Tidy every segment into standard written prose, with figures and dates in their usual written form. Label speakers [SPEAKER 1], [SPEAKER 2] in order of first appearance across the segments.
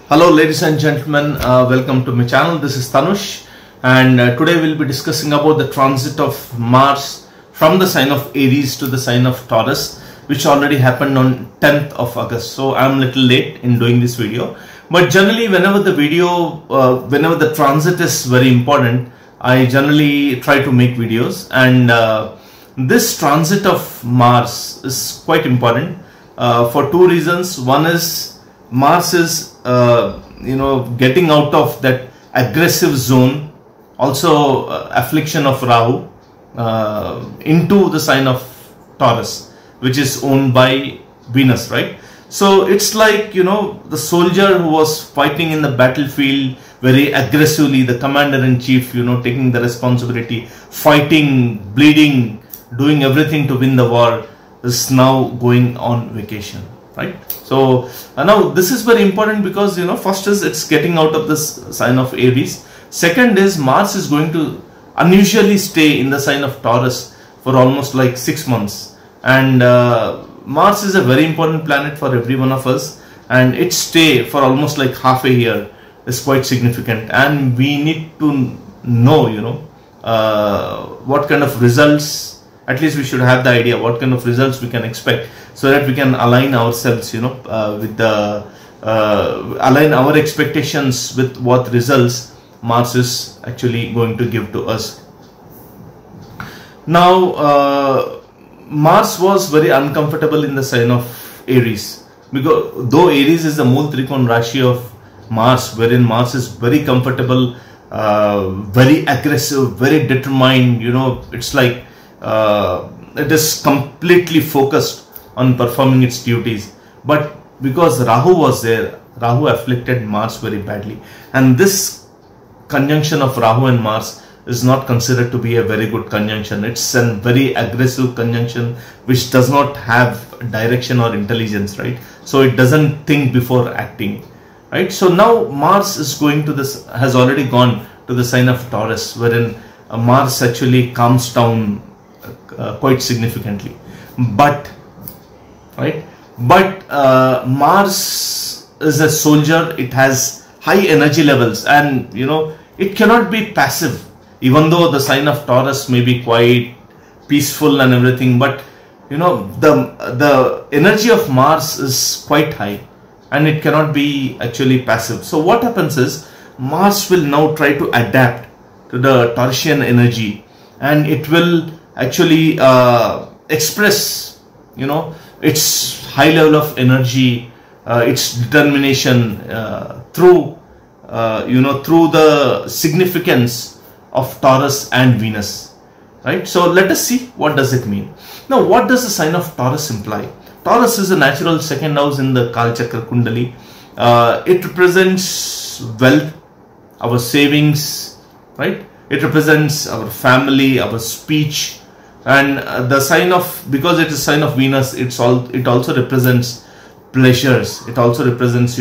[SPEAKER 1] Hello ladies and gentlemen, welcome to my channel. This is Tanush, and today we'll be discussing about the transit of Mars from the sign of Aries to the sign of Taurus, which already happened on 10th of August. So I'm a little late in doing this video, but generally whenever the transit is very important, I generally try to make videos, and this transit of Mars is quite important for two reasons. One is Mars is getting out of that aggressive zone, also affliction of Rahu, into the sign of Taurus, which is owned by Venus, right? So it's like, the soldier who was fighting in the battlefield very aggressively, the commander-in-chief, taking the responsibility, fighting, bleeding, doing everything to win the war, is now going on vacation, right? So now this is very important because first is it's getting out of this sign of Aries. Second is Mars is going to unusually stay in the sign of Taurus for almost like 6 months, and Mars is a very important planet for every one of us, and its stay for almost like half a year is quite significant, and we need to know what kind of results. At least we should have the idea what kind of results we can expect, so that we can align ourselves, with the align our expectations with what results Mars is actually going to give to us. Now, Mars was very uncomfortable in the sign of Aries, because though Aries is the Mool Trikon rashi of Mars, wherein Mars is very comfortable, very aggressive, very determined. It's like it is completely focused on performing its duties. But because Rahu was there, Rahu afflicted Mars very badly, and this conjunction of Rahu and Mars is not considered to be a very good conjunction. It's a very aggressive conjunction which does not have direction or intelligence, right? So it doesn't think before acting, right? So now Mars is going to this, has already gone to the sign of Taurus, wherein Mars actually calms down quite significantly. But Mars is a soldier. It has high energy levels, and it cannot be passive, even though the sign of Taurus may be quite peaceful and everything. But the energy of Mars is quite high, and it cannot be actually passive. So what happens is Mars will now try to adapt to the Taurusian energy, and it will actually express its high level of energy, its determination through the significance of Taurus and Venus, right? So let us see what does it mean. Now, what does the sign of Taurus imply? Taurus is a natural second house in the Kal Chakra Kundali. It represents wealth, our savings, right? It represents our family, our speech, and the sign of, because it is sign of Venus, it also represents pleasures. It also represents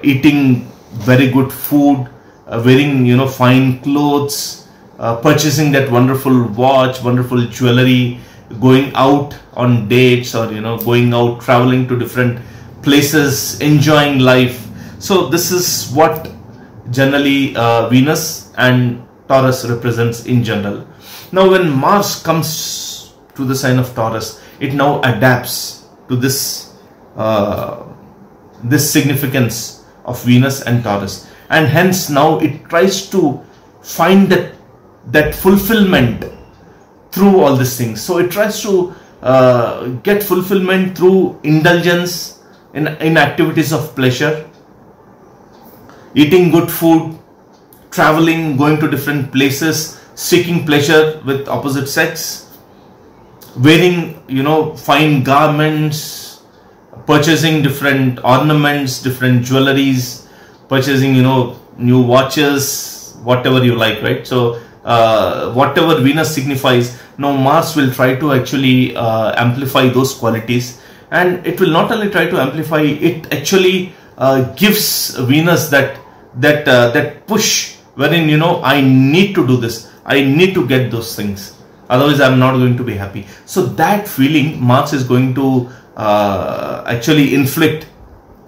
[SPEAKER 1] eating very good food, wearing fine clothes, purchasing that wonderful watch, wonderful jewelry, going out on dates, or going out traveling to different places, enjoying life. So this is what generally Venus and Taurus represents in general. Now when Mars comes to the sign of Taurus, it now adapts to this significance of Venus and Taurus, and hence now it tries to find that fulfillment through all these things. So it tries to get fulfillment through indulgence in activities of pleasure, eating good food, traveling, going to different places, seeking pleasure with opposite sex, wearing fine garments, purchasing different ornaments, different jewelries, purchasing new watches, whatever you like, right? So whatever Venus signifies, now Mars will try to actually amplify those qualities, and it will not only try to amplify, it actually gives Venus that push, wherein I need to do this, I need to get those things, otherwise I'm not going to be happy. So that feeling Mars is going to actually inflict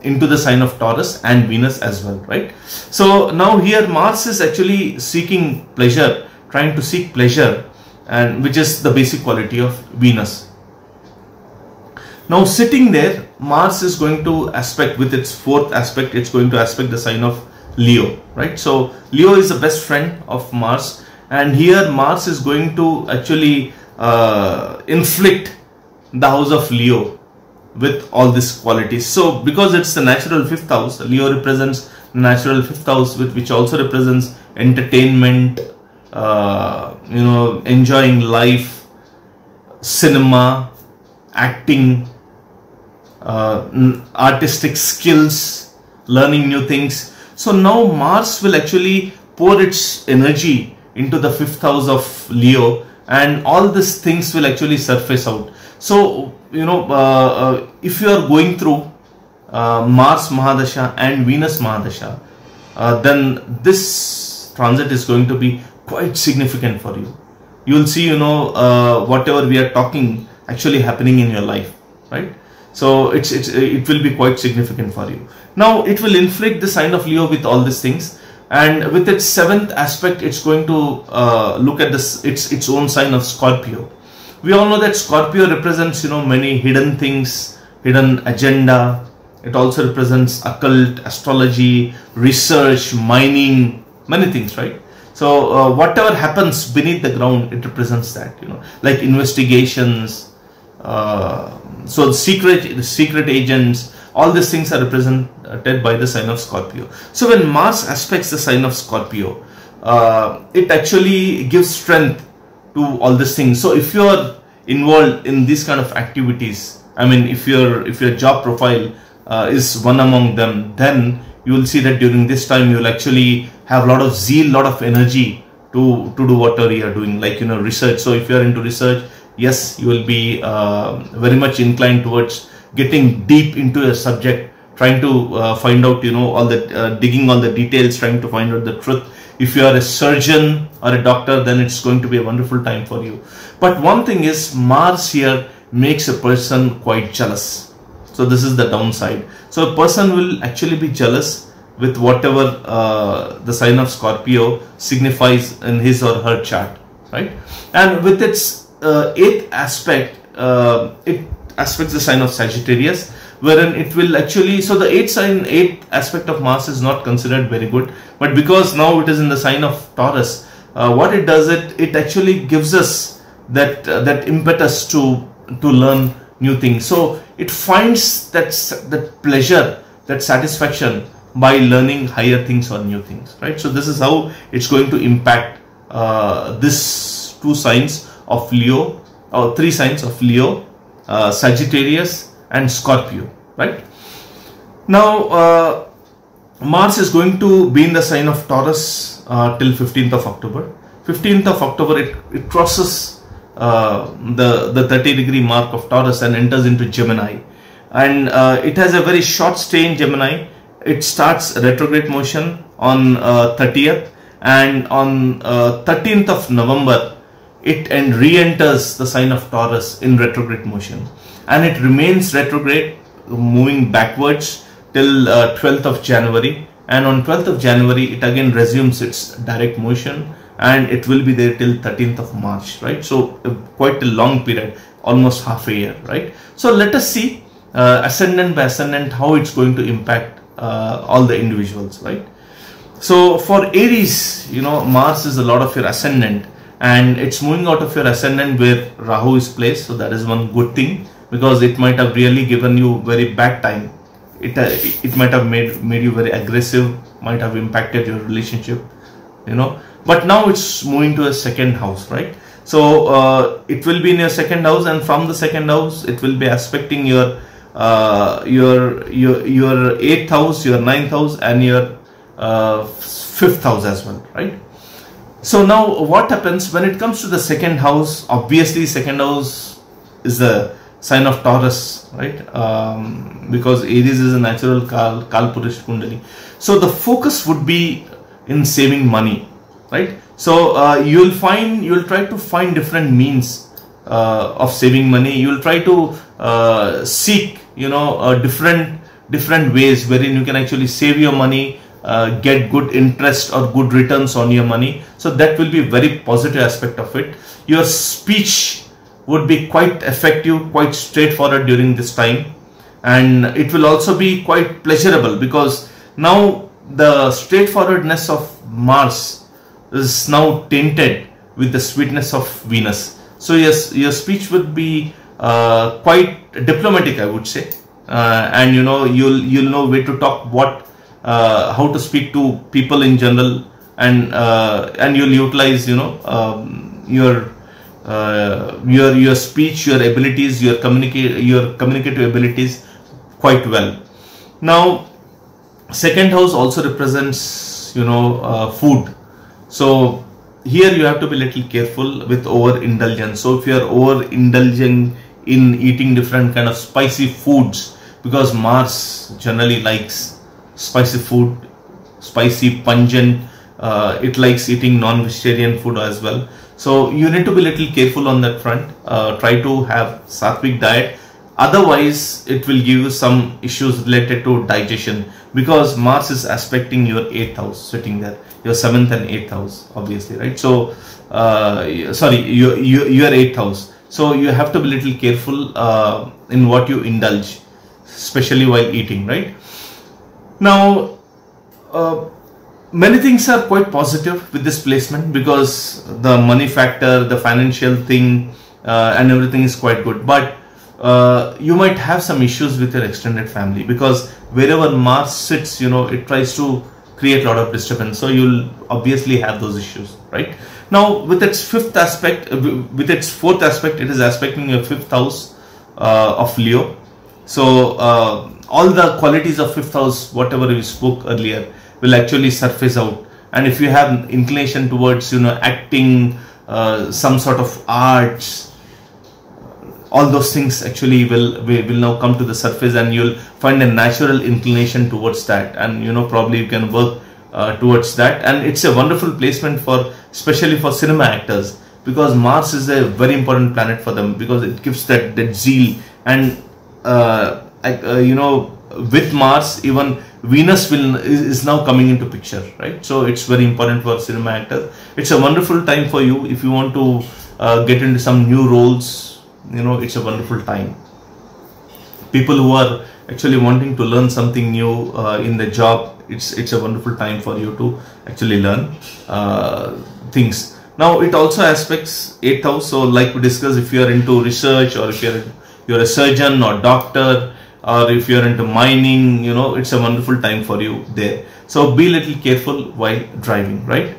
[SPEAKER 1] into the sign of Taurus and Venus as well, right? So now here Mars is actually seeking pleasure, trying to seek pleasure, and which is the basic quality of Venus. Now sitting there, Mars is going to aspect with its fourth aspect, it's going to aspect the sign of Leo, right? So Leo is the best friend of Mars, and here Mars is going to actually inflict the house of Leo with all these qualities. So because it's the natural fifth house, Leo represents the natural fifth house, which also represents entertainment, enjoying life, cinema, acting, artistic skills, learning new things. So now Mars will actually pour its energy into the fifth house of Leo, and all these things will actually surface out. So if you are going through Mars Mahadasha and Venus Mahadasha, then this transit is going to be quite significant for you. You will see, whatever we are talking actually happening in your life, right? So it will be quite significant for you. Now it will inflict the sign of Leo with all these things, and with its seventh aspect, it's going to look at this its own sign of Scorpio. We all know that Scorpio represents many hidden things, hidden agenda. It also represents occult, astrology, research, mining, many things, right? So whatever happens beneath the ground, it represents that, like investigations, so the secret agents, all these things are represented by the sign of Scorpio. So when Mars aspects the sign of Scorpio, it actually gives strength to all these things. So if you are involved in these kind of activities, I mean, if your job profile is one among them, then you will see that during this time you will actually have a lot of zeal, lot of energy to do whatever you are doing, like research. So if you are into research, yes, you will be very much inclined towards getting deep into a subject, trying to find out all the digging all the details, trying to find out the truth. If you are a surgeon or a doctor, then it's going to be a wonderful time for you. But one thing is, Mars here makes a person quite jealous. So this is the downside. So a person will actually be jealous with whatever the sign of Scorpio signifies in his or her chart, right? And with its eighth aspect, it aspects the sign of Sagittarius, wherein it will actually, so the eighth aspect of Mars is not considered very good, but because now it is in the sign of Taurus, what it does, it actually gives us that impetus to learn new things. So it finds that pleasure, that satisfaction by learning higher things or new things, right? So this is how it's going to impact this two signs of Leo, or three signs of Leo, Sagittarius and Scorpio, right? Now Mars is going to be in the sign of Taurus till 15th of October. 15th of October it crosses the 30-degree mark of Taurus and enters into Gemini, and it has a very short stay in Gemini. It starts retrograde motion on 30th, and on 13th of November it re-enters the sign of Taurus in retrograde motion, and it remains retrograde, moving backwards till 12th of January, and on 12th of January it again resumes its direct motion, and it will be there till 13th of March, right? So quite a long period, almost half a year, right? So let us see ascendant by ascendant how it's going to impact all the individuals, right? So for Aries, Mars is a lot of your ascendant, and it's moving out of your ascendant where Rahu is placed. So that is one good thing, because it might have really given you very bad time. It might have made you very aggressive, might have impacted your relationship, but now it's moving to a second house, right? So it will be in your second house, and from the second house it will be aspecting your 8th house, your 9th house, and your 5th house as well, right? So now what happens when it comes to the second house? Obviously second house is the sign of Taurus, right? Because Aries is a natural Kalpurish Kundali. So the focus would be in saving money, right? So you'll try to find different means of saving money. You'll try to seek different different ways wherein you can actually save your money, get good interest or good returns on your money. So that will be a very positive aspect of it. Your speech would be quite effective, quite straightforward during this time, and it will also be quite pleasurable because now the straightforwardness of Mars is now tainted with the sweetness of Venus. So yes, your speech would be quite diplomatic, I would say, and you know, you'll know where to talk, what how to speak to people in general, and you'll utilize, you know, your speech, your abilities, your communicative abilities quite well. Now, second house also represents, you know, food. So here you have to be a little careful with overindulgence. So if you are overindulging in eating different kind of spicy foods, because Mars generally likes spicy food, spicy, pungent, it likes eating non-vegetarian food as well. So you need to be a little careful on that front. Try to have sattvic diet. Otherwise, it will give you some issues related to digestion, because Mars is aspecting your 8th house, sitting there, your 7th and 8th house, obviously, right? So, sorry, your 8th house. So you have to be a little careful in what you indulge, especially while eating, right? Now, many things are quite positive with this placement, because the money factor, the financial thing, and everything is quite good. But you might have some issues with your extended family, because wherever Mars sits, you know, it tries to create a lot of disturbance. So you'll obviously have those issues, right? Now, with its fifth aspect, with its fourth aspect, it is aspecting your 5th house of Leo. So all the qualities of 5th house, whatever we spoke earlier, will actually surface out. And if you have inclination towards, you know, acting, some sort of arts, all those things actually will now come to the surface, and you'll find a natural inclination towards that, and you know, probably you can work towards that. And it's a wonderful placement for, especially for cinema actors, because Mars is a very important planet for them, because it gives that zeal. And you know, with Mars, even Venus is now coming into picture, right? So it's very important for cinema actors. It's a wonderful time for you if you want to get into some new roles. You know, it's a wonderful time. People who are actually wanting to learn something new in the job, it's a wonderful time for you to actually learn things. Now, it also aspects 8th house. So like we discussed, if you are into research, or if you're a surgeon or doctor, or if you're into mining, you know, it's a wonderful time for you there. So be a little careful while driving, right?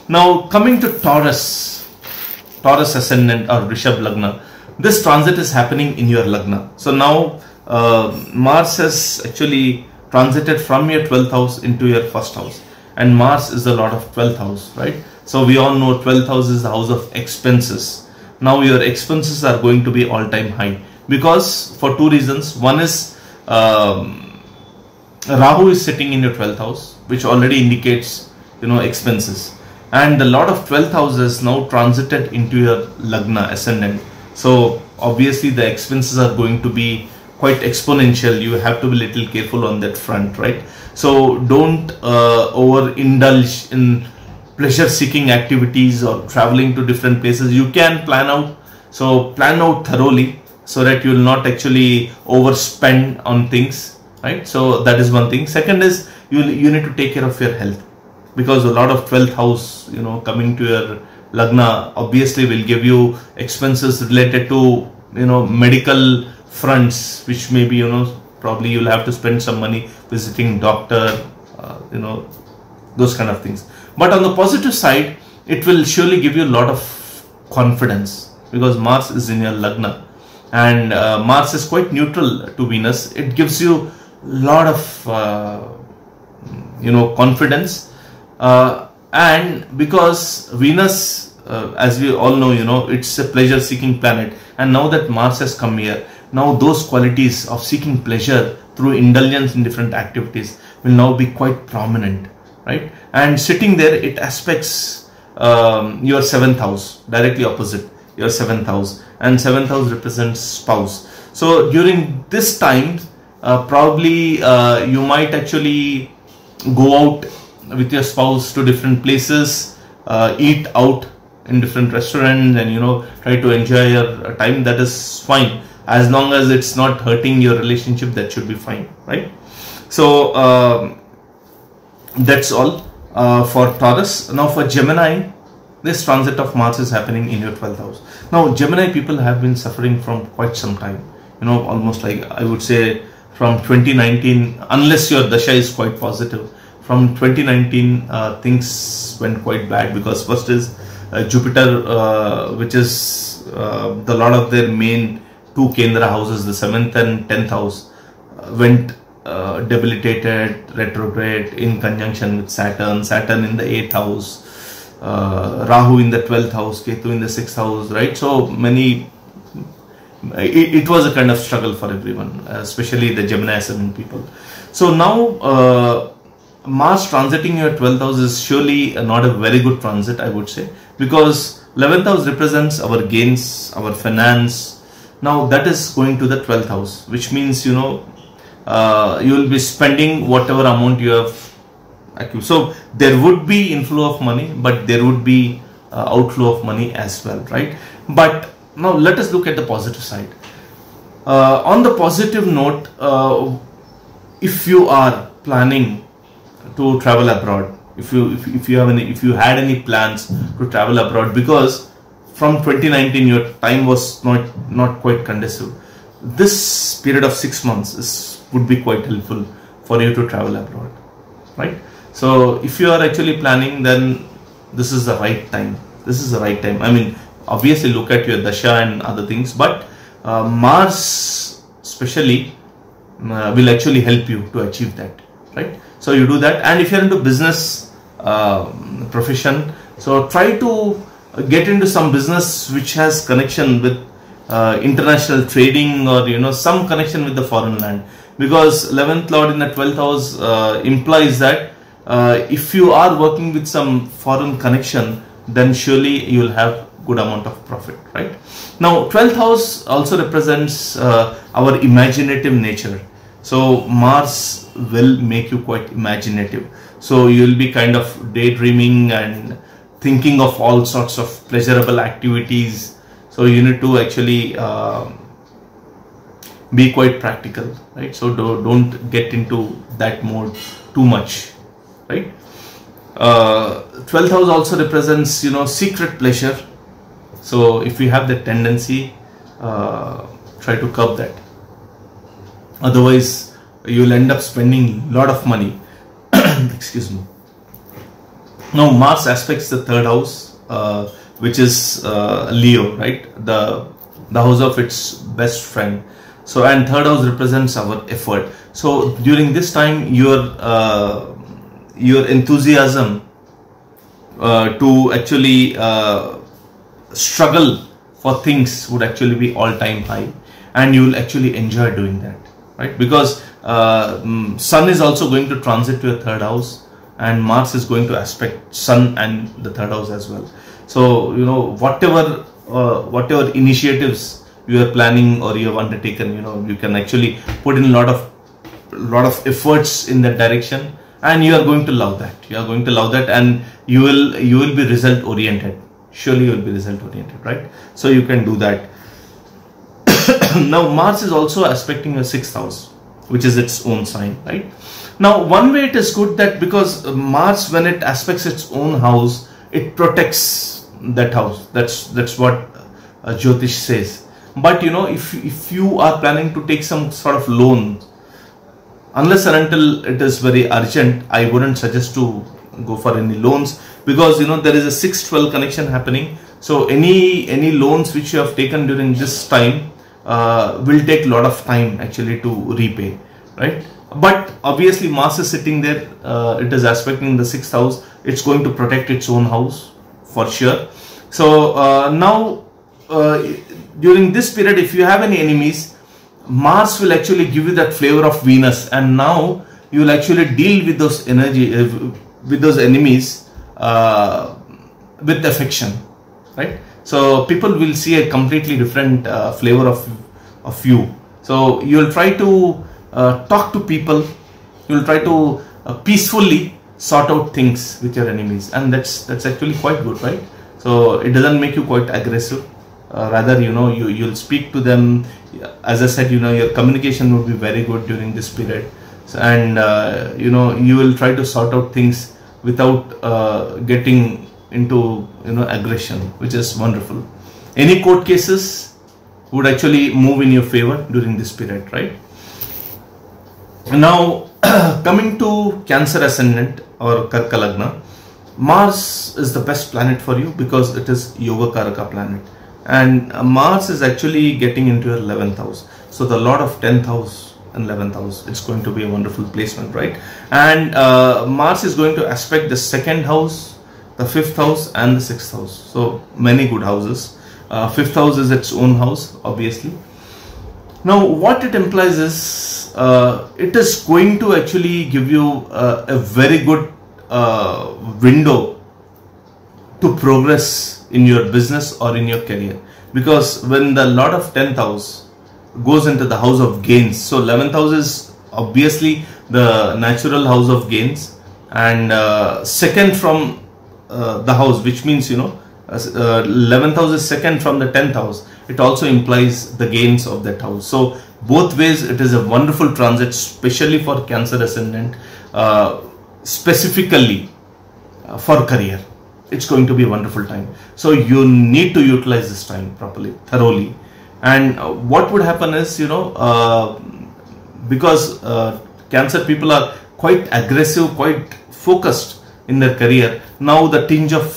[SPEAKER 1] Now, coming to Taurus ascendant or Vrishab Lagna. This transit is happening in your Lagna. So now Mars has actually transited from your 12th house into your 1st house. And Mars is the lord of 12th house, right? So we all know 12th house is the house of expenses. Now your expenses are going to be all-time high, because for two reasons. One is Rahu is sitting in your 12th house, which already indicates, you know, expenses. And the lord of 12th house is now transited into your Lagna ascendant. So obviously the expenses are going to be quite exponential. You have to be a little careful on that front, right? So don't overindulge in pleasure seeking activities or traveling to different places. You can plan out, so plan out thoroughly, so that you will not actually overspend on things, right? So that is one thing. Second is you need to take care of your health, because a lot of 12th house, you know, coming to your Lagna obviously will give you expenses related to, you know, medical fronts, which maybe, you know, probably you'll have to spend some money visiting doctor, you know, those kind of things. But on the positive side, it will surely give you a lot of confidence, because Mars is in your Lagna, and Mars is quite neutral to Venus. It gives you a lot of you know, confidence. And because Venus, as we all know, you know, it's a pleasure seeking planet, and now that Mars has come here, now those qualities of seeking pleasure through indulgence in different activities will now be quite prominent, right? And sitting there, it aspects your 7th house, directly opposite your 7th house, and 7th house represents spouse. So during this time, Probably you might actually go out with your spouse to different places, eat out in different restaurants, and try to enjoy your time. That is fine, as long as it's not hurting your relationship. That should be fine, right? So that's all for Taurus. Now for Gemini, this transit of Mars is happening in your 12th house. Now Gemini people have been suffering from quite some time, almost like I would say from 2019, unless your dasha is quite positive. From 2019 things went quite bad, because first is Jupiter, which is the lot of their main two Kendra houses, the 7th and 10th house, went debilitated, retrograde, in conjunction with Saturn in the 8th house, Rahu in the 12th house, Ketu in the 6th house, right? So many, it was a kind of struggle for everyone, especially the Gemini ascendant people. So now Mars transiting your 12th house is surely not a very good transit, I would say, because 11th house represents our gains, our finance. Now that is going to the 12th house, which means you will be spending whatever amount you have accrued. So there would be inflow of money, but there would be outflow of money as well, right? But now let us look at the positive side. On the positive note, if you are planning to travel abroad, if you had any plans to travel abroad, because from 2019 your time was not quite conducive, this period of 6 months would be quite helpful for you to travel abroad, right? So if you are actually planning, then this is the right time. This is the right time. I mean, obviously look at your dasha and other things, but Mars especially will actually help you to achieve that, right? So you do that. And if you're into business profession, so try to get into some business which has connection with international trading, or some connection with the foreign land, because 11th lord in the 12th house implies that if you are working with some foreign connection, then surely you will have good amount of profit, right? Now 12th house also represents our imaginative nature. So Mars will make you quite imaginative. So you will be kind of daydreaming and thinking of all sorts of pleasurable activities. So you need to actually be quite practical, right? So don't get into that mode too much, right? 12th house also represents secret pleasure. So if you have the tendency, try to curb that. Otherwise you will end up spending a lot of money. Excuse me. Now Mars aspects the 3rd house, which is Leo, right? The house of its best friend. So, and 3rd house represents our effort. So during this time your enthusiasm to actually struggle for things would actually be all-time high, and you will actually enjoy doing that, right? Because Sun is also going to transit to your 3rd house, and Mars is going to aspect Sun and the 3rd house as well. So whatever initiatives you are planning or you have undertaken, you can actually put in a lot of efforts in that direction, and you are going to love that. You are going to love that, and you will be result oriented. Surely you will be result oriented, right? So you can do that. Now Mars is also aspecting your 6th house, which is its own sign, right? Now one way it is good, that because Mars, when it aspects its own house, it protects that house. That's what Jyotish says. But if you are planning to take some sort of loan, unless and until it is very urgent, I wouldn't suggest to go for any loans, because there is a 6-12 connection happening. So any loans which you have taken during this time will take a lot of time actually to repay, right? But obviously Mars is sitting there, it is aspecting the 6th house, it's going to protect its own house for sure. So now during this period, if you have any enemies, Mars will actually give you that flavor of Venus, and now you will actually deal with those with those enemies with affection, right? So people will see a completely different flavor of you. So you will try to talk to people. You will try to peacefully sort out things with your enemies, and that's actually quite good, right? So it doesn't make you quite aggressive. Rather, you'll speak to them. As I said, your communication will be very good during this period. So, and you will try to sort out things without getting into aggression, which is wonderful. Any court cases would actually move in your favor during this period, right? Now coming to Cancer ascendant or Karka Lagna, Mars is the best planet for you because it is Yoga Karaka planet, and Mars is actually getting into your 11th house. So the Lord of 10th house and 11th house, it's going to be a wonderful placement, right? And Mars is going to aspect the 2nd house, the 5th house and the 6th house. So many good houses. 5th house is its own house, obviously. Now what it implies is it is going to actually give you a very good window to progress in your business or in your career, because when the Lord of 10th house goes into the house of gains, so 11th house is obviously the natural house of gains, and second from the house, which means 11th house is second from the 10th house. It also implies the gains of that house. So both ways it is a wonderful transit, especially for Cancer ascendant, specifically for career. It's going to be a wonderful time. So you need to utilize this time properly, thoroughly. And what would happen is, because Cancer people are quite aggressive, quite focused in their career, now the tinge of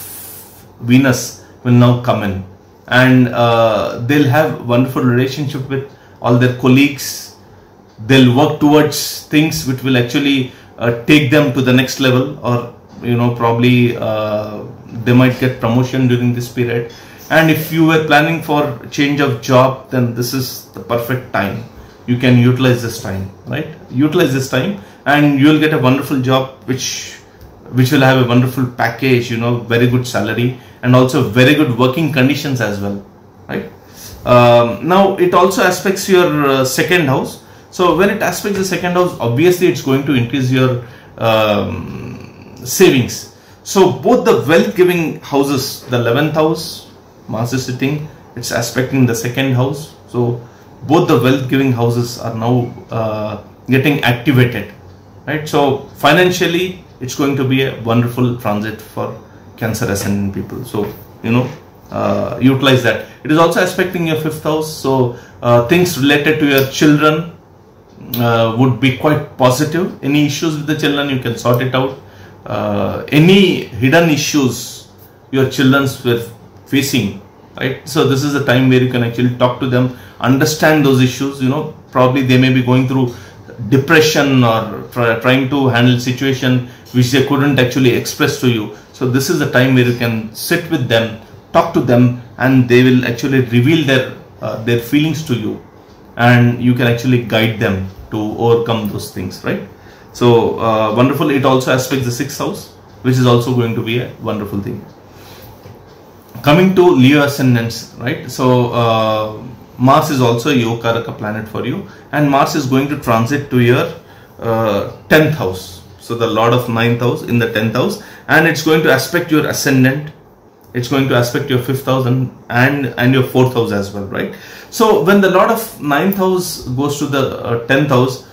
[SPEAKER 1] Venus will now come in, and they'll have wonderful relationship with all their colleagues. They'll work towards things which will actually take them to the next level, or probably they might get promotion during this period. And if you were planning for change of job, then this is the perfect time. You can utilize this time, right? Utilize this time and you will get a wonderful job which will have a wonderful package, very good salary, and also very good working conditions as well, right? Now it also aspects your second house. So when it aspects the second house, obviously it's going to increase your savings. So both the wealth giving houses, the 11th house, Mars is sitting, it's aspecting the second house. So both the wealth giving houses are now getting activated, right? So financially it's going to be a wonderful transit for Cancer ascendant people. So utilize that. It is also aspecting your 5th house. So things related to your children would be quite positive. Any issues with the children, you can sort it out. Any hidden issues your children were facing, right? So this is a time where you can actually talk to them, understand those issues. Probably they may be going through depression or trying to handle situation which they couldn't actually express to you. So this is the time where you can sit with them, talk to them, and they will actually reveal their feelings to you, and you can actually guide them to overcome those things, right? So wonderful. It also aspects the 6th house, which is also going to be a wonderful thing. Coming to Leo ascendants, right? So Mars is also a Yoga Karaka planet for you, and Mars is going to transit to your 10th house. So the Lord of 9th house in the 10th house, and it's going to aspect your ascendant. It's going to aspect your 5th house and your 4th house as well, right? So when the Lord of 9th house goes to the 10th house,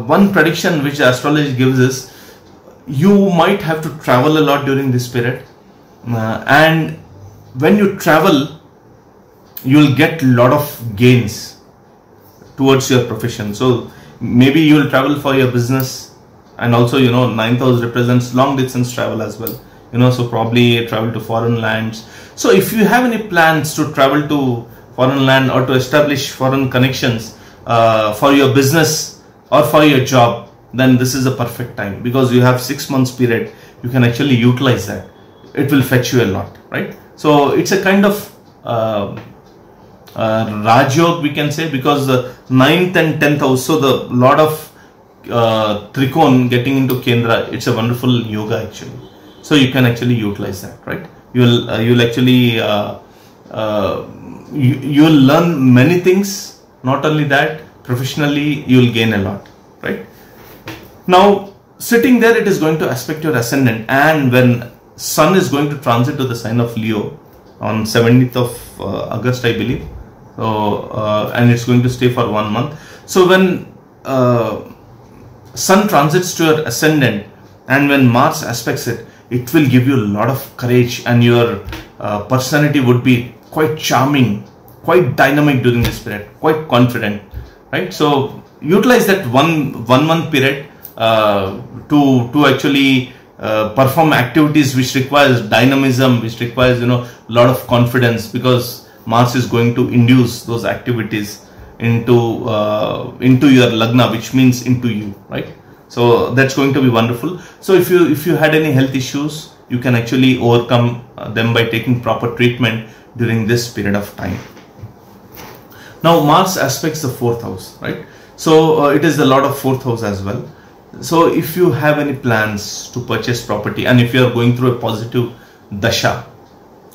[SPEAKER 1] one prediction which astrology gives is you might have to travel a lot during this period, and when you travel, you will get a lot of gains towards your profession. So maybe you will travel for your business, and also 9th house represents long distance travel as well. So probably travel to foreign lands. So if you have any plans to travel to foreign land or to establish foreign connections for your business or for your job, then this is a perfect time, because you have 6 months period. You can actually utilize that. It will fetch you a lot, right? So it's a kind of Rajyog, we can say, because the 9th and 10th house, so the Lord of Trikon getting into Kendra, it's a wonderful yoga actually. So you can actually utilize that, right? You'll actually you'll learn many things. Not only that, professionally you will gain a lot, right? Now sitting there, it is going to aspect your ascendant, and when Sun is going to transit to the sign of Leo on 17th of August, I believe. So and it's going to stay for 1 month. So when Sun transits to your ascendant and when Mars aspects it, it will give you a lot of courage, and your personality would be quite charming, quite dynamic during this period, quite confident, right? So utilize that one month period to actually perform activities which requires dynamism, which requires a lot of confidence, because Mars is going to induce those activities into your lagna, which means into you, right? So that's going to be wonderful. So if you had any health issues, you can actually overcome them by taking proper treatment during this period of time. Now Mars aspects the 4th house, right? So it is the lord of 4th house as well. So if you have any plans to purchase property, and if you are going through a positive dasha,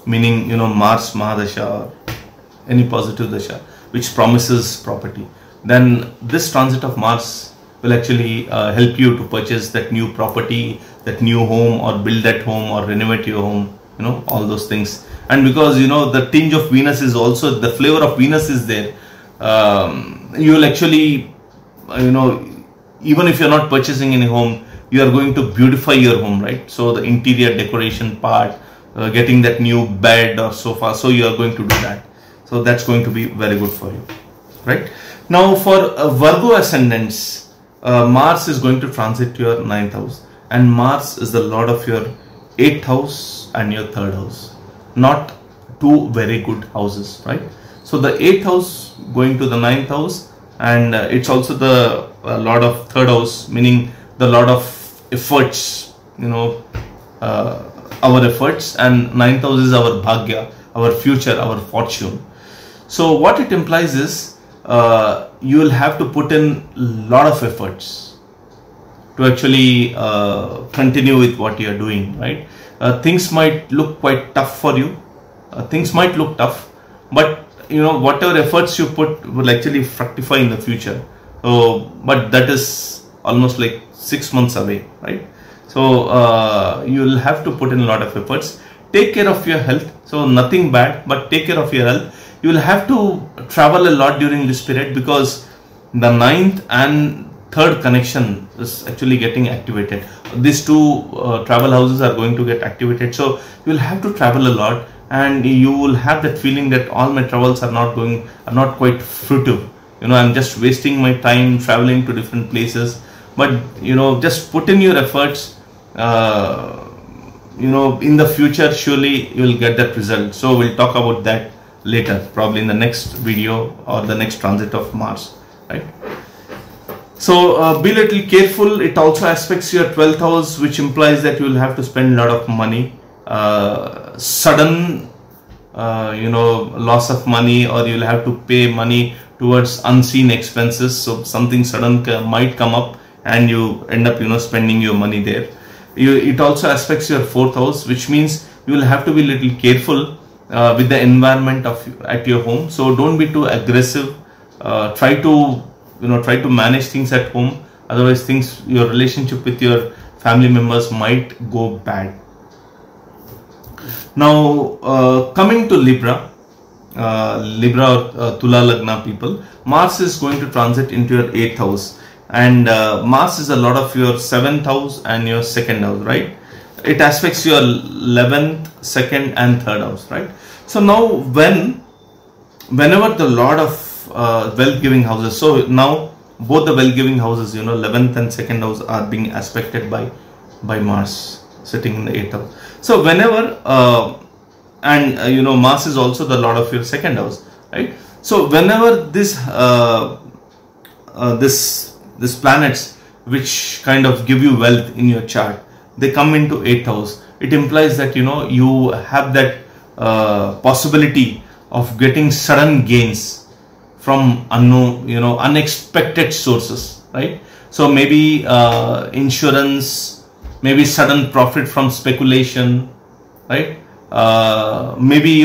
[SPEAKER 1] meaning Mars Mahadasha or any positive dasha which promises property, then this transit of Mars will actually help you to purchase that new property, that new home, or build that home, or renovate your home, all those things. And because the tinge of Venus is also, the flavor of Venus is there, you will actually even if you're not purchasing any home, you are going to beautify your home, right? So the interior decoration part, getting that new bed or sofa, so you are going to do that. So that's going to be very good for you, right? Now for Virgo ascendants, Mars is going to transit to your 9th house, and Mars is the lord of your 8th house and your 3rd house. Not two very good houses, right? So the 8th house going to the 9th house, and it's also the lord of 3rd house, meaning the lord of efforts, our efforts, and 9th house is our bhagya, our future, our fortune. So what it implies is you will have to put in a lot of efforts to actually continue with what you are doing, right? Things might look quite tough for you. Things might look tough, but whatever efforts you put will actually fructify in the future. But that is almost like 6 months away, right? So you will have to put in a lot of efforts. Take care of your health. So nothing bad, but take care of your health. You will have to travel a lot during this period, because the 9th and 3rd connection is actually getting activated. These two travel houses are going to get activated. So you will have to travel a lot, and you will have that feeling that all my travels are not quite fruitful. I'm just wasting my time traveling to different places. But just put in your efforts. In the future, surely you will get that result. So we'll talk about that later, probably in the next video or the next transit of Mars, right? So be a little careful. It also aspects your 12th house, which implies that you will have to spend a lot of money, sudden loss of money, or you'll have to pay money towards unseen expenses. So something sudden might come up, and you end up spending your money there. It also aspects your 4th house, which means you will have to be a little careful with the environment at your home. So don't be too aggressive. Try to manage things at home. Otherwise, your relationship with your family members might go bad. Now coming to Libra or Tula Lagna people, Mars is going to transit into your 8th house, and Mars is a lot of your 7th house and your 2nd house, right? It aspects your 11th, 2nd and 3rd house, right? So now whenever the lord of wealth giving houses, so now both the wealth giving houses, 11th and 2nd house are being aspected by Mars sitting in the 8th house. So whenever Mars is also the lord of your 2nd house, right? So whenever this planets which kind of give you wealth in your chart, they come into 8th house, it implies that you have that possibility of getting sudden gains from unknown, unexpected sources, right? So maybe insurance, maybe sudden profit from speculation, right? Maybe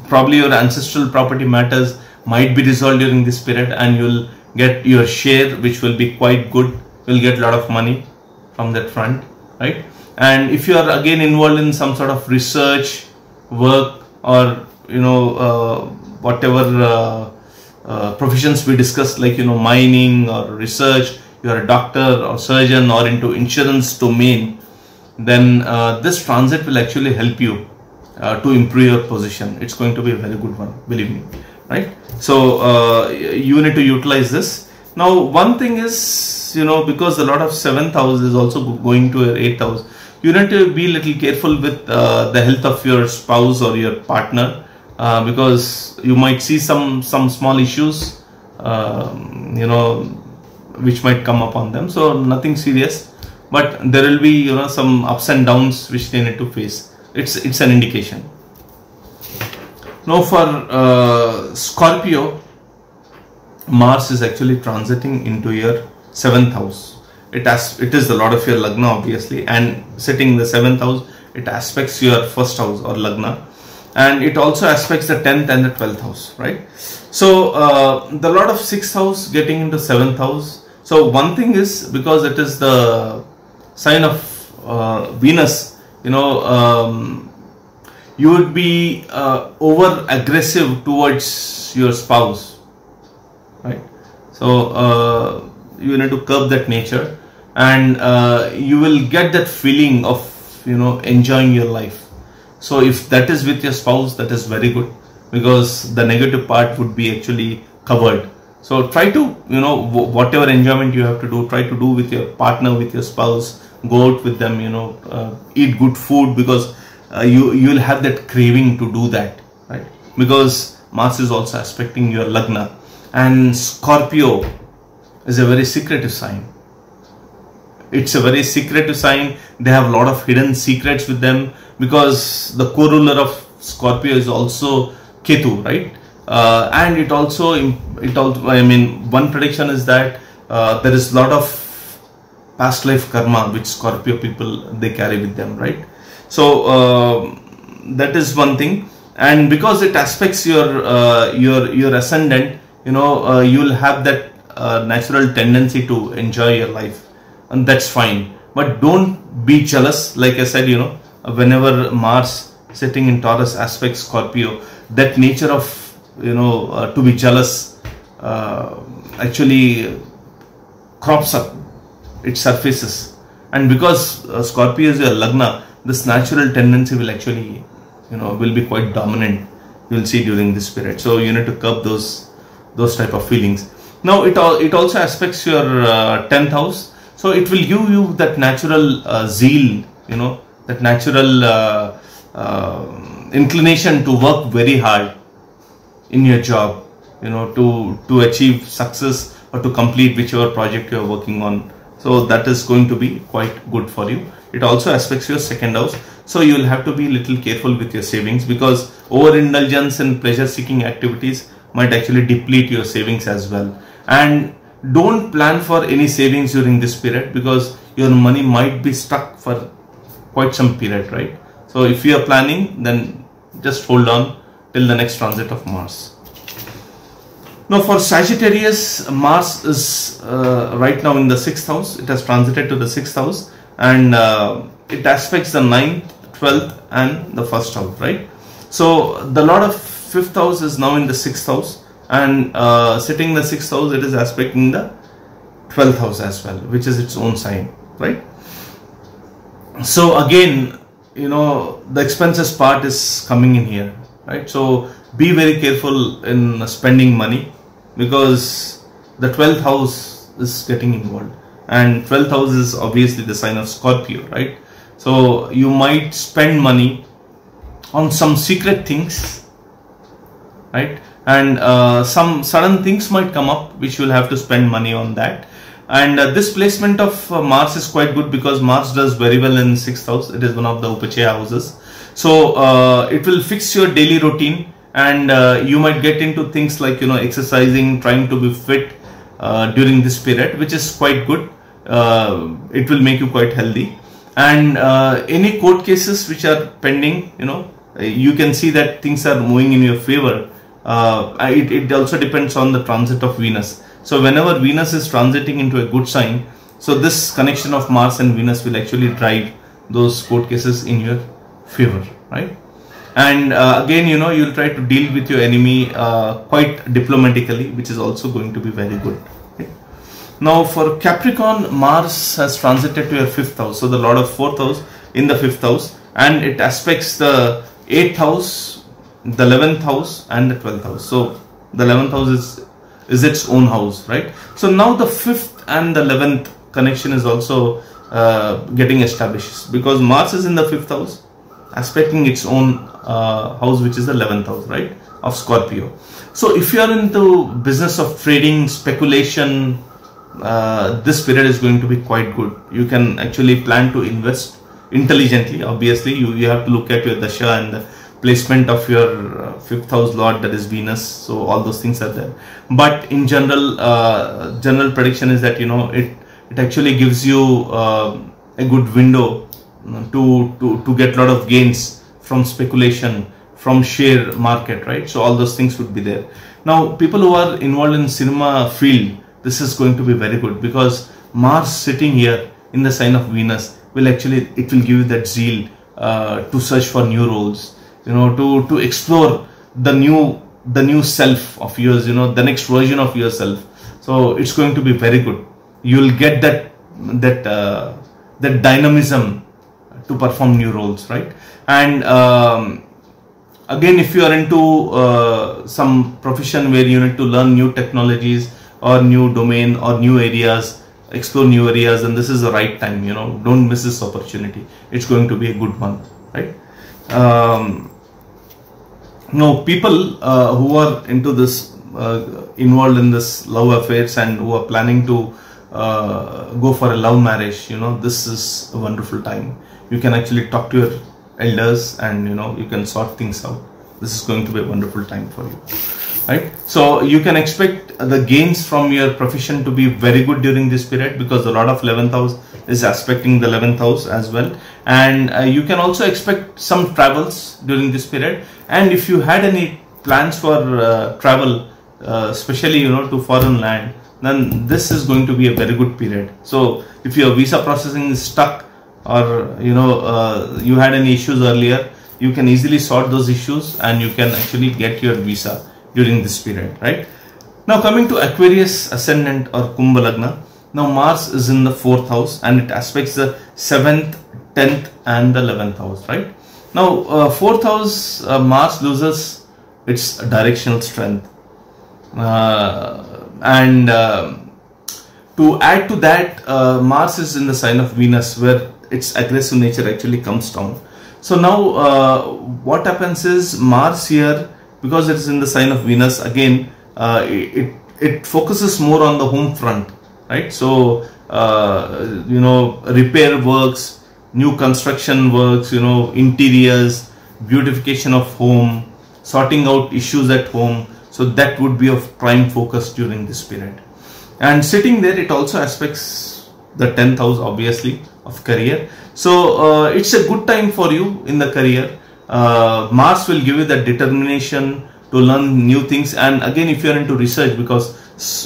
[SPEAKER 1] probably your ancestral property matters might be resolved during this period, and you'll get your share, which will be quite good. You'll get a lot of money from that front, right? And if you are again involved in some sort of research work, or whatever professions we discussed, like mining or research, you are a doctor or surgeon or into insurance domain, then this transit will actually help you to improve your position. It's going to be a very good one, believe me, right? So you need to utilize this. Now one thing is, because a lot of 7th house is also going to your 8th house, you need to be a little careful with the health of your spouse or your partner, because you might see some small issues, which might come upon them. So nothing serious, but there will be some ups and downs which they need to face. It's an indication. Now for Scorpio, Mars is actually transiting into your 7th house. It is the Lord of your Lagna, obviously, and sitting in the 7th house, it aspects your 1st house or Lagna, and it also aspects the 10th and the 12th house, right? So the Lord of 6th house getting into 7th house. So one thing is, because it is the sign of Venus, you would be over aggressive towards your spouse, right? So you need to curb that nature, and you will get that feeling of enjoying your life. So if that is with your spouse, that is very good, because the negative part would be actually covered. So try to whatever enjoyment you have to do, try to do with your partner, with your spouse. Go out with them, eat good food, because you'll have that craving to do that, right? Because Mars is also aspecting your Lagna, and Scorpio is a very secretive sign. It's a very secretive sign. They have a lot of hidden secrets with them, because the co-ruler of Scorpio is also Ketu, right? And it also, one prediction is that there is a lot of past life karma which Scorpio people, they carry with them, right? So that is one thing. And because it aspects your ascendant, you'll have that natural tendency to enjoy your life, and that's fine. But don't be jealous. Like I said, whenever Mars sitting in Taurus aspects Scorpio, that nature of to be jealous actually crops up, it surfaces. And because Scorpio is your Lagna, this natural tendency will actually will be quite dominant, you will see during this period. So you need to curb those type of feelings. Now it also aspects your 10th house, so it will give you that natural zeal, that natural inclination to work very hard in your job, to achieve success or to complete whichever project you are working on. So that is going to be quite good for you. It also aspects your 2nd house, so you will have to be a little careful with your savings, because overindulgence in pleasure seeking activities might actually deplete your savings as well. And don't plan for any savings during this period, because your money might be stuck for quite some period, right? So if you are planning, then just hold on till the next transit of Mars. Now for Sagittarius, Mars is right now in the 6th house. It has transited to the 6th house, and it aspects the 9th, 12th and the 1st house, right? So the Lord of 5th house is now in the 6th house, and sitting in the 6th house, it is aspecting the 12th house as well, which is its own sign, right? So again, the expenses part is coming in here, right? So be very careful in spending money, because the 12th house is getting involved, and 12th house is obviously the sign of Scorpio, right? So you might spend money on some secret things, right? And some sudden things might come up which you will have to spend money on that. And this placement of Mars is quite good, because Mars does very well in 6th house. It is one of the Upachaya houses. So it will fix your daily routine, and you might get into things like exercising, trying to be fit during this period, which is quite good. It will make you quite healthy. And any court cases which are pending, you can see that things are moving in your favor it also depends on the transit of Venus. So whenever Venus is transiting into a good sign, so this connection of Mars and Venus will actually drive those court cases in your favor, right? And again, you know, you'll try to deal with your enemy quite diplomatically, which is also going to be very good. Okay? Now for Capricorn, Mars has transited to your 5th house. So the Lord of 4th house in the 5th house, and it aspects the 8th house, the 11th house and the 12th house. So the 11th house is its own house, right? So now the 5th and the 11th connection is also getting established, because Mars is in the 5th house aspecting its own house, which is the 11th house, right, of Scorpio. So if you are into business of trading, speculation, this period is going to be quite good. You can actually plan to invest intelligently. Obviously you have to look at your dasha and the placement of your 5th house lord, that is Venus. So all those things are there, but in general, general prediction is that, you know, it actually gives you a good window to get a lot of gains from speculation, from share market, right? So all those things would be there. Now people who are involved in cinema field, this is going to be very good, because Mars sitting here in the sign of Venus will actually, it will give you that zeal to search for new roles, you know, to explore the new self of yours, you know, the next version of yourself. So it's going to be very good. You will get that dynamism to perform new roles, right? And again, if you are into some profession where you need to learn new technologies or new domain or new areas, explore new areas, and this is the right time, you know, don't miss this opportunity. It's going to be a good one, right? No, people who are into this, involved in this love affairs and who are planning to go for a love marriage, you know, this is a wonderful time. You can actually talk to your elders and, you know, you can sort things out. This is going to be a wonderful time for you, right? So you can expect the gains from your profession to be very good during this period, because the Lord of 11th house is aspecting the 11th house as well. And you can also expect some travels during this period. And if you had any plans for travel, especially, you know, to foreign land, then this is going to be a very good period. So if your visa processing is stuck, or, you know, you had any issues earlier, you can easily sort those issues and you can actually get your visa during this period, right? Now coming to Aquarius ascendant or Kumbh Lagna. Now Mars is in the 4th house and it aspects the 7th, 10th and the 11th house, right? Now 4th house, Mars loses its directional strength, and to add to that, Mars is in the sign of Venus, where its aggressive nature actually comes down. So now what happens is, Mars here, because it's in the sign of Venus, again it focuses more on the home front, right? So you know, repair works, new construction works, you know, interiors, beautification of home, sorting out issues at home. So that would be of prime focus during this period. And sitting there, it also aspects the 10th house, obviously, of career. So it's a good time for you in the career. Mars will give you that determination to learn new things. And again, if you are into research, because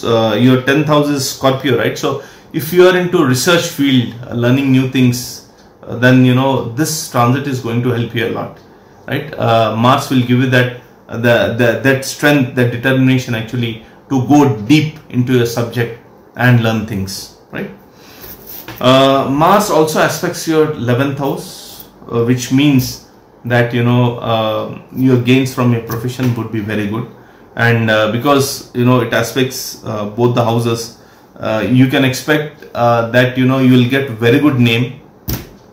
[SPEAKER 1] your 10th house is Scorpio, right? So if you are into research field, learning new things, then, you know, this transit is going to help you a lot, right? Mars will give you that that strength, that determination actually to go deep into your subject and learn things, right? Mars also aspects your 11th house, which means that, you know, your gains from your profession would be very good. And because, you know, it aspects both the houses, you can expect that, you know, you will get very good name,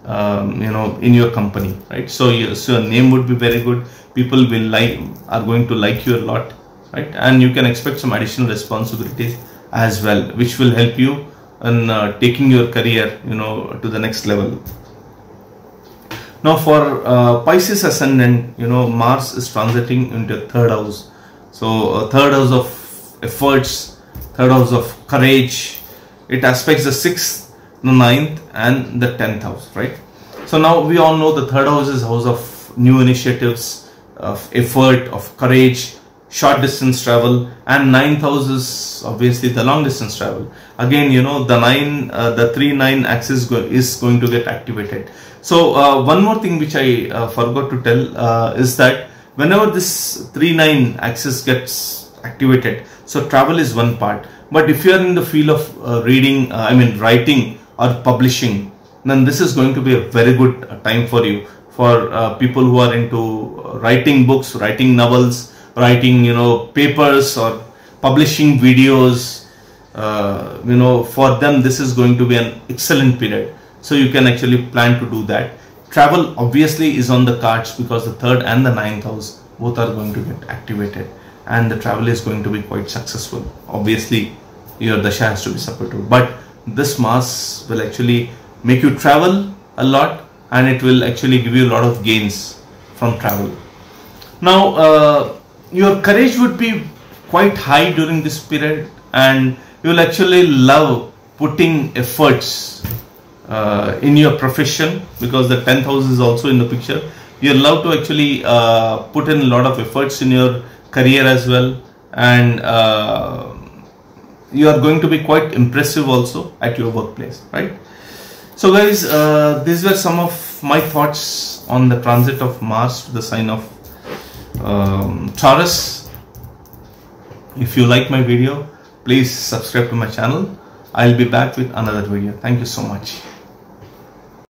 [SPEAKER 1] you know, in your company, right? So your name would be very good. People are going to like you a lot, right? And you can expect some additional responsibilities as well, which will help you in taking your career, you know, to the next level. Now for Pisces ascendant, you know, Mars is transiting into 3rd house. So 3rd house of efforts, 3rd house of courage. It aspects the 6th, the 9th and the 10th house, right? So now we all know the 3rd house is house of new initiatives, of effort, of courage, short distance travel, and 9th house is obviously the long distance travel. Again, you know, the 3-9 axis is going to get activated. So one more thing which I forgot to tell is that whenever this 3-9 axis gets activated, so travel is one part. But if you are in the field of writing or publishing, then this is going to be a very good time for you. For people who are into writing books, writing novels, writing, you know, papers, or publishing videos, you know, for them this is going to be an excellent period. So you can actually plan to do that. Travel obviously is on the cards because the 3rd and the 9th house both are going to get activated, and the travel is going to be quite successful. Obviously your dasha has to be supportive, but this Mars will actually make you travel a lot, and it will actually give you a lot of gains from travel. Now your courage would be quite high during this period, and you will actually love putting efforts in your profession, because the 10th house is also in the picture. You are allowed to actually put in a lot of efforts in your career as well, and you are going to be quite impressive also at your workplace, right? So guys, these were some of my thoughts on the transit of Mars to the sign of Taurus. If you like my video, please subscribe to my channel. I'll be back with another video. Thank you so much.